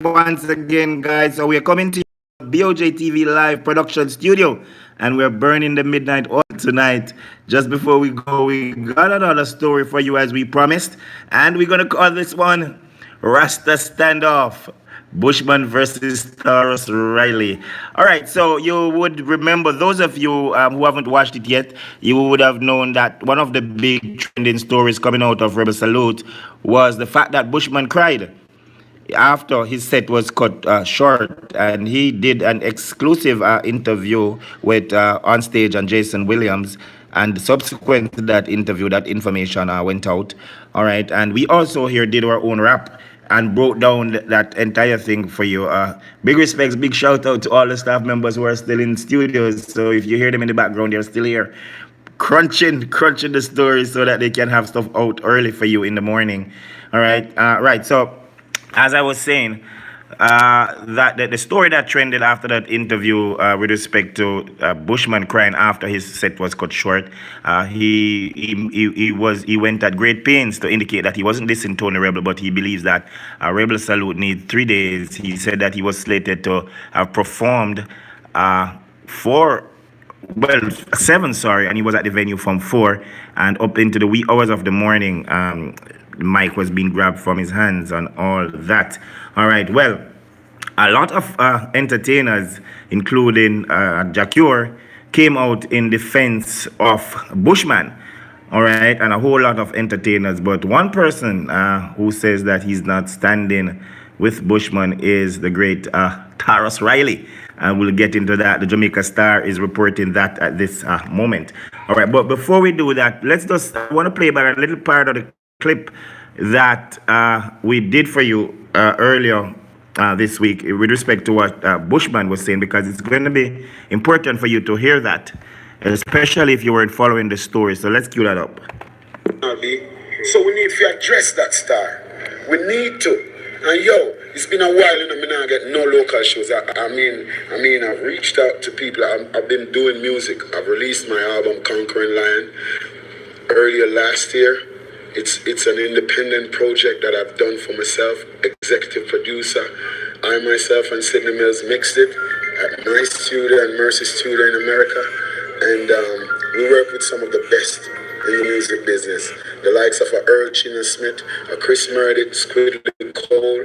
once again, guys. So we're coming to you BOJTV live production studio, and we're burning the midnight oil tonight. Just before we go, we got another story for you as we promised, and we're gonna call this one Rasta standoff. Bushman versus Tarrus Riley. All right, so you would remember, those of you who haven't watched it yet, you would have known that one of the big trending stories coming out of Rebel Salute was the fact that Bushman cried after his set was cut short, and he did an exclusive interview with on stage and Jason Williams, and subsequent to that interview, that information went out. All right, and we also here did our own rap and broke down that entire thing for you. Big respects, big shout out to all the staff members who are still in studios. So if you hear them in the background, they're still here crunching the stories so that they can have stuff out early for you in the morning. All right, right. So as I was saying, that the story that trended after that interview with respect to Bushman crying after his set was cut short, he went at great pains to indicate that he wasn't listening to Tony Rebel, but he believes that Rebel Salute needs 3 days. He said that he was slated to have performed four, well, seven, sorry, and he was at the venue from 4 and up into the wee hours of the morning. The mic was being grabbed from his hands and all that. All right, well, a lot of entertainers, including Jacure, came out in defense of Bushman. All right, and a whole lot of entertainers. But one person who says that he's not standing with Bushman is the great Tarrus Riley. And we'll get into that. The Jamaica Star is reporting that at this moment. All right, but before we do that, I want to play back a little part of the clip that we did for you earlier this week with respect to what Bushman was saying, because it's going to be important for you to hear that, especially if you weren't following the story. So let's cue that up. So we need to address that star. We need to. And it's been a while, I mean, I get no local shows. I mean, I've reached out to people. I've been doing music. I've released my album Conquering Lion earlier last year. It's an independent project that I've done for myself, executive producer. I myself and Sidney Mills mixed it at my studio and Mercy Studio in America. And we work with some of the best in the music business. The likes of Earl China Smith, Chris Meredith, Squidly Cole,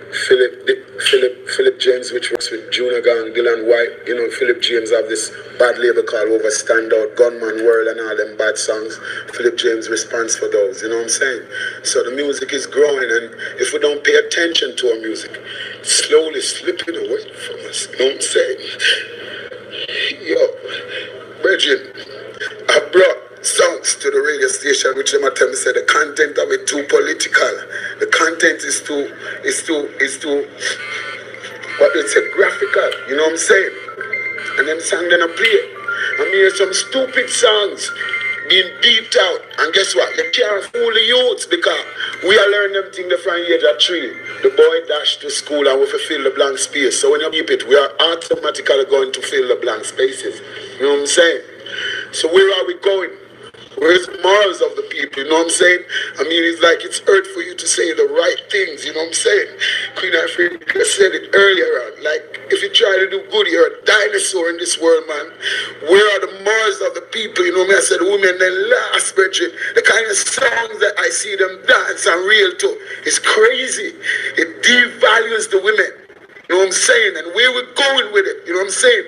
Philip James, which works with Juna Gang, Dylan White. Philip James have this bad label called Over Standout, Gunman World, and all them bad songs. Philip James responds for those, you know what I'm saying? So the music is growing, and if we don't pay attention to our music, it's slowly slipping away from us, you know what I'm saying? Virgin, I brought songs to the radio station, which them tell me say the content of it too political. The content is too what they say, graphical, you know what I'm saying? And them songs then I play. I mean some stupid songs being beeped out. And guess what? You can't fool the youths because we are learning them things from age of 3. The boy dash to school and we fill the blank space. So when you beep it, we are automatically going to fill the blank spaces. You know what I'm saying? So where are we going? Where's the morals of the people? You know what I'm saying? I mean, it's like it's earth for you to say the right things. You know what I'm saying? Queen Africa said it earlier on. Like, if you try to do good, you're a dinosaur in this world, man. Where are the morals of the people? You know what I mean? I said women, then last, Bridget. The kind of songs that I see them dance and reel to is crazy. It devalues the women. You know what I'm saying? And where we're going with it. You know what I'm saying?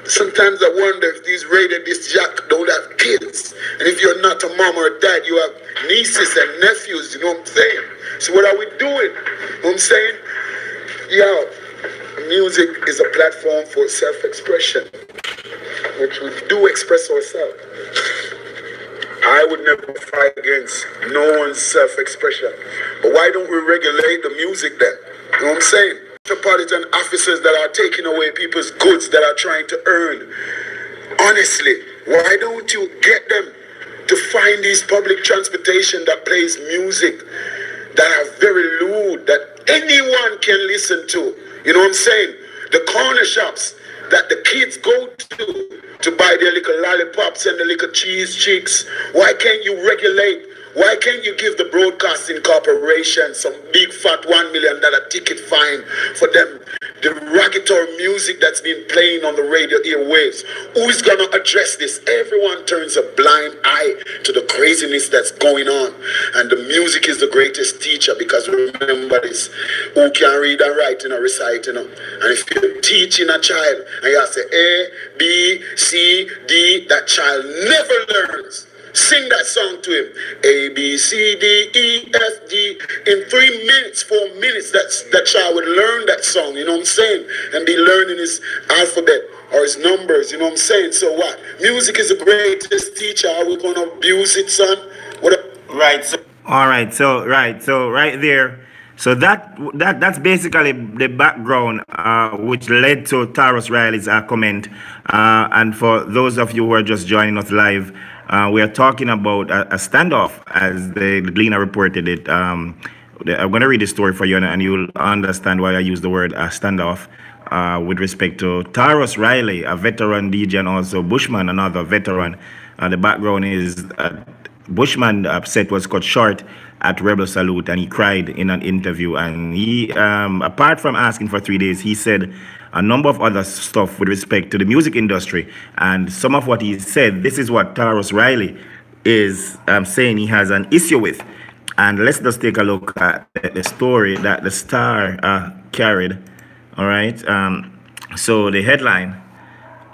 Sometimes I wonder if these radio disc jack don't have kids. And if you're not a mom or a dad, you have nieces and nephews. You know what I'm saying? So what are we doing? You know what I'm saying? Music is a platform for self-expression, which we do express ourselves. I would never fight against no one's self-expression. But why don't we regulate the music then? You know what I'm saying? Metropolitan officers that are taking away people's goods that are trying to earn. Honestly, why don't you get them to find these public transportation that plays music that are very lewd, that anyone can listen to? You know what I'm saying? The corner shops that the kids go to buy their little lollipops and the little cheese chicks. Why can't you regulate Why can't you give the broadcasting corporation some big fat $1 million ticket fine for them derogatory music that's been playing on the radio airwaves? Who is gonna address this? Everyone turns a blind eye to the craziness that's going on, and the music is the greatest teacher, because remember this: who can read and write and recite, and if you're teaching a child and you say A, B, C, D, that child never learns. Sing that song to him. A, B, C, D, E, F, G. In 3 minutes, 4 minutes, that child would learn that song, you know what I'm saying? And be learning his alphabet or his numbers, you know what I'm saying? So what? Music is the greatest teacher. Are we going to abuse it, son? Right. So, all right. So right there. So that's basically the background which led to Tarrus Riley's comment. And for those of you who are just joining us live, we are talking about a standoff, as the Gleaner reported it. I'm going to read the story for you, and you'll understand why I use the word standoff with respect to Tarrus Riley, a veteran DJ, and also Bushman, another veteran. The background is Bushman set was cut short at Rebel Salute, and he cried in an interview. And he, apart from asking for 3 days, he said a number of other stuff with respect to the music industry. And some of what he said, this is what Tarrus Riley is saying he has an issue with. And let's just take a look at the story that the Star carried. All right. So the headline: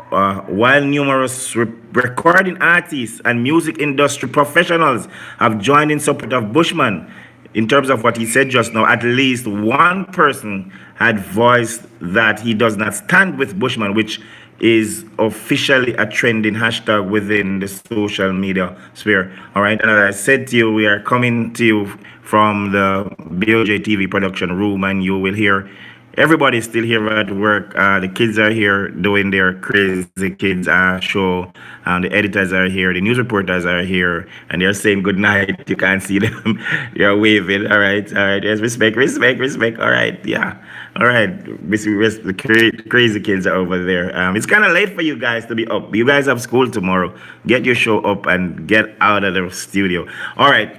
while numerous recording artists and music industry professionals have joined in support of Bushman, in terms of what he said just now, at least one person had voiced that he does not stand with Bushman, which is officially a trending hashtag within the social media sphere. All right. And as I said to you, we are coming to you from the BOJTV production room, and you will hear everybody's still here at work. The kids are here doing their crazy kids show. The editors are here. The news reporters are here, and they're saying good night. You can't see them. They're waving. All right. Yes, respect. All right. Yeah. All right. The crazy kids are over there. It's kind of late for you guys to be up. You guys have school tomorrow. Get your show up and get out of the studio. All right.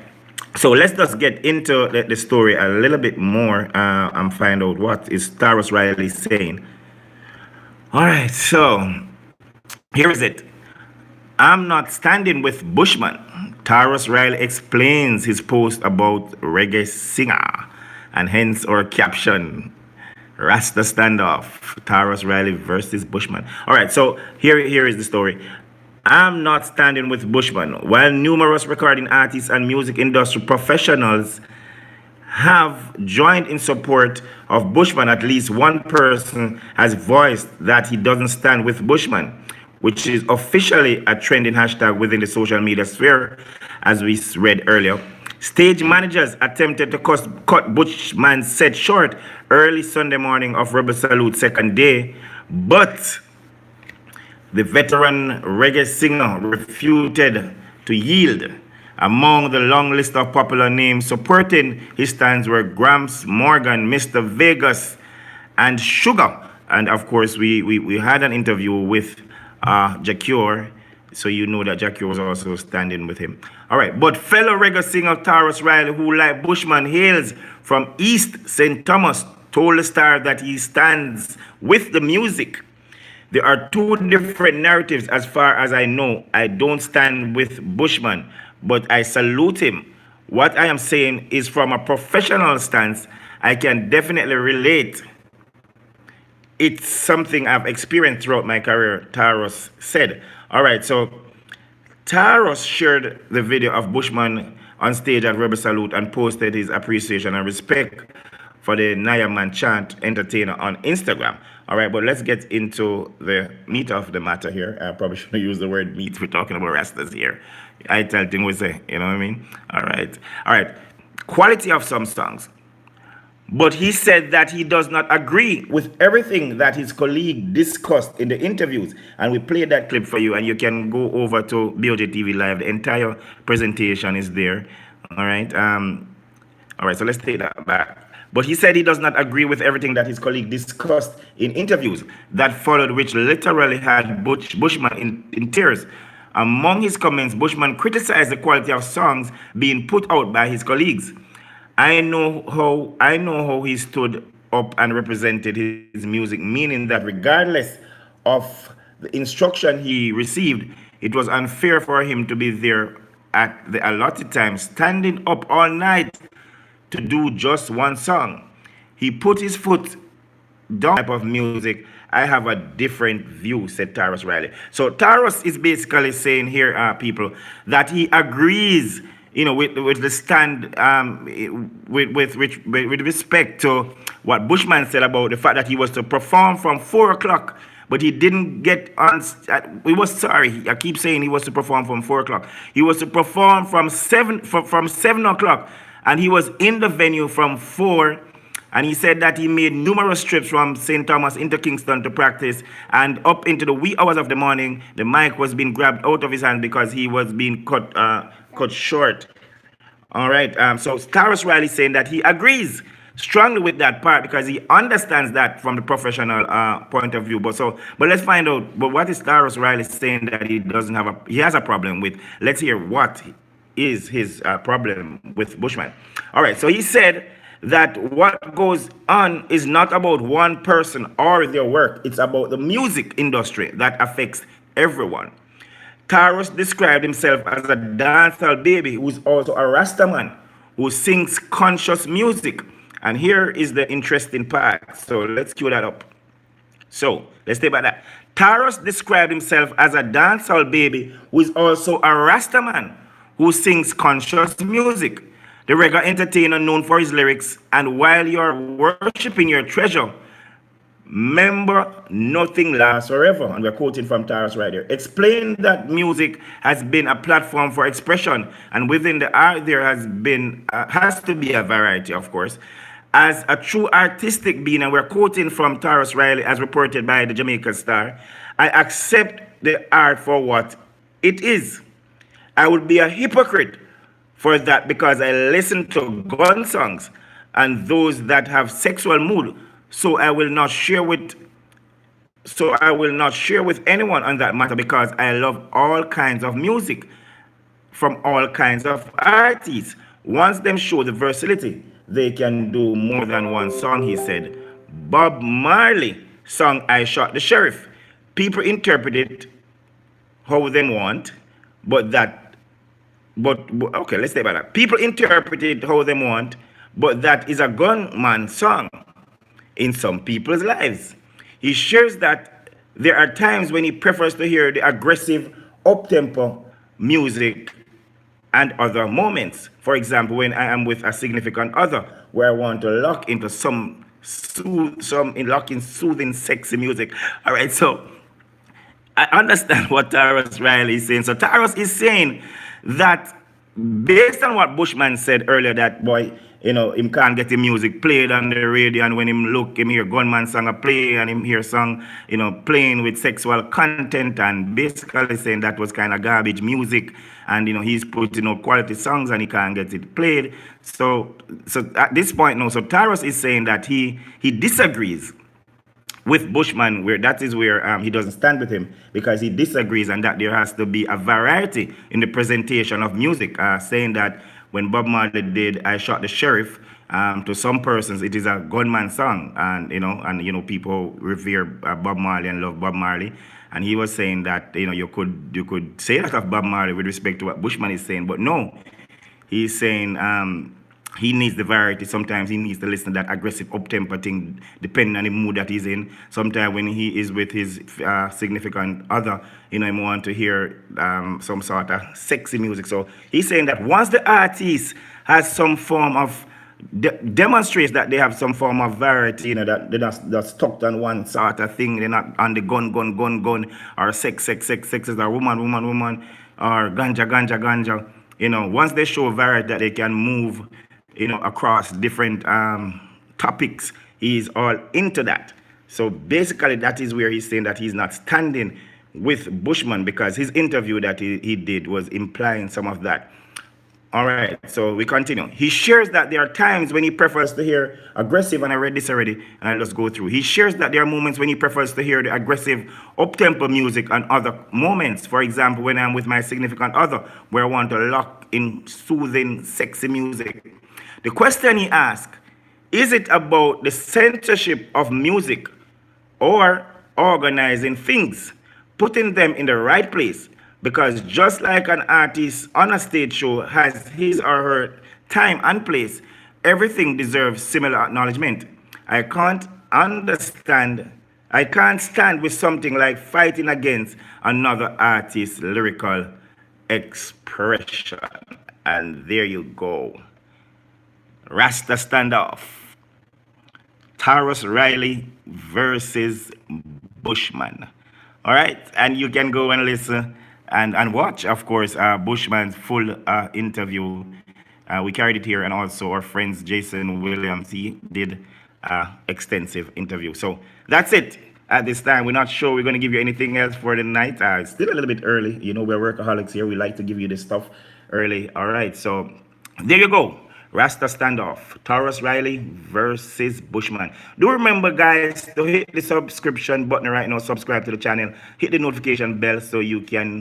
So let's just get into the story a little bit more and find out what is Tarrus Riley saying. All right, so here is it. I'm not standing with Bushman. Tarrus Riley explains his post about reggae singer, and hence our caption: Rasta standoff, Tarrus Riley versus Bushman. All right, so here is the story. I'm not standing with Bushman. While numerous recording artists and music industry professionals have joined in support of Bushman, at least one person has voiced that he doesn't stand with Bushman, which is officially a trending hashtag within the social media sphere, as we read earlier. Stage managers attempted to cut Bushman's set short early Sunday morning of Rebel Salute's second day, but the veteran reggae singer refuted to yield. Among the long list of popular names supporting his stands were Gramps, Morgan, Mr. Vegas, and Sugar. And of course, we had an interview with Jacure, so you know that Jacure was also standing with him. All right, but fellow reggae singer Tarrus Riley, who like Bushman hails from East St. Thomas, told the Star that he stands with the music. There are two different narratives as far as I know. I don't stand with Bushman, but I salute him. What I am saying is from a professional stance, I can definitely relate. It's something I've experienced throughout my career, Taurus said. All right, so Taurus shared the video of Bushman on stage at Rebel Salute and posted his appreciation and respect for the Nayaman chant entertainer on Instagram. All right, but let's get into the meat of the matter here. I probably shouldn't use the word meat. We're talking about Rastas here. I tell things we say, you know what I mean? All right. Quality of some songs. But he said that he does not agree with everything that his colleague discussed in the interviews. And we played that clip for you, and you can go over to BOJTV Live. The entire presentation is there. All right, so let's take that back. But he said he does not agree with everything that his colleague discussed in interviews that followed, which literally had Bushman in tears. Among his comments, Bushman criticized the quality of songs being put out by his colleagues. I know how he stood up and represented his music, meaning that regardless of the instruction he received, it was unfair for him to be there at the allotted time, standing up all night to do just one song. He put his foot down type of music. I have a different view, said Tarrus Riley. So Tarrus is basically saying here, people, that he agrees, with the stand, with respect to what Bushman said about the fact that he was to perform from 4 o'clock, but he didn't get on. He was sorry. I keep saying he was to perform from 4 o'clock. He was to perform from 7 o'clock, and he was in the venue from 4. And he said that he made numerous trips from St. Thomas into Kingston to practice, and up into the wee hours of the morning, the mic was being grabbed out of his hand because he was being cut short. All right. So Tarrus Riley saying that he agrees strongly with that part because he understands that from the professional point of view. But let's find out. But what is Tarrus Riley saying that he has a problem with? Let's hear what is his problem with Bushman. All right. So he said that what goes on is not about one person or their work. It's about the music industry that affects everyone. Taurus described himself as a dancehall baby who's also a Rasta man who sings conscious music. And here is the interesting part. So let's cue that up. So let's stay by that. Taurus described himself as a dancehall baby who is also a Rasta man who sings conscious music. The reggae entertainer known for his lyrics, and while you're worshiping your treasure, remember nothing lasts forever. And we're quoting from Tarrus right here. Explain that music has been a platform for expression, and within the art there has to be a variety, of course. As a true artistic being, and we're quoting from Tarrus Riley as reported by the Jamaica Star, I accept the art for what it is. I would be a hypocrite for that because I listen to gun songs and those that have sexual mood. So I will not share with anyone on that matter because I love all kinds of music from all kinds of artists. Once them show the versatility, they can do more than one song, he said. Bob Marley song I Shot the Sheriff. People interpret it how they want, okay, let's stay by that. People interpret it how they want, but that is a gunman song in some people's lives. He shares that there are times when he prefers to hear the aggressive, up-tempo music and other moments. For example, when I am with a significant other, where I want to lock into some soothing, sexy music. All right, so I understand what Tarrus Riley is saying. So Tarrus is saying that based on what Bushman said earlier, that boy, him can't get the music played on the radio, and when him hear gunman song a play, and him hear song, playing with sexual content, and basically saying that was kind of garbage music, and he's putting out quality songs and he can't get it played. So at this point now, so Tarrus is saying that he disagrees with Bushman, where he doesn't stand with him because he disagrees, and that there has to be a variety in the presentation of music, saying that when Bob Marley did I Shot the Sheriff, to some persons it is a gunman song, and people revere Bob Marley and love Bob Marley, and he was saying that you could say that of Bob Marley with respect to what Bushman is saying, but no, he's saying he needs the variety. Sometimes he needs to listen to that aggressive up-tempo thing, depending on the mood that he's in. Sometimes when he is with his significant other, he want to hear some sort of sexy music. So he's saying that once the artist has some form of demonstrates that they have some form of variety, that they're not stuck on one sort of thing. They're not on the gun, or sex is a woman, or ganja. Once they show variety that they can move across different topics, he's all into that. So basically that is where he's saying that he's not standing with Bushman, because his interview that he did was implying some of that. All right, so we continue. He shares that there are times when he prefers to hear aggressive, and I read this already, and I'll just go through. He shares that there are moments when he prefers to hear the aggressive, up-tempo music, and other moments, for example, when I'm with my significant other, where I want to lock in soothing, sexy music. The question he asks, is it about the censorship of music or organizing things, putting them in the right place? Because just like an artist on a stage show has his or her time and place, everything deserves similar acknowledgement. I can't understand, I can't stand with something like fighting against another artist's lyrical expression. And there you go. Rasta standoff. Tarrus Riley versus Bushman. All right, and you can go and listen and watch, of course, Bushman's full interview. We carried it here, and also our friends Jason Williams, he did extensive interview. So that's it at this time. We're not sure we're going to give you anything else for the night. It's still a little bit early. You know, we're workaholics here. We like to give you this stuff early. All right, so there you go. Rasta standoff. Tarrus Riley versus Bushman. Do remember, guys, to hit the subscription button right now. Subscribe to the channel. Hit the notification bell so you can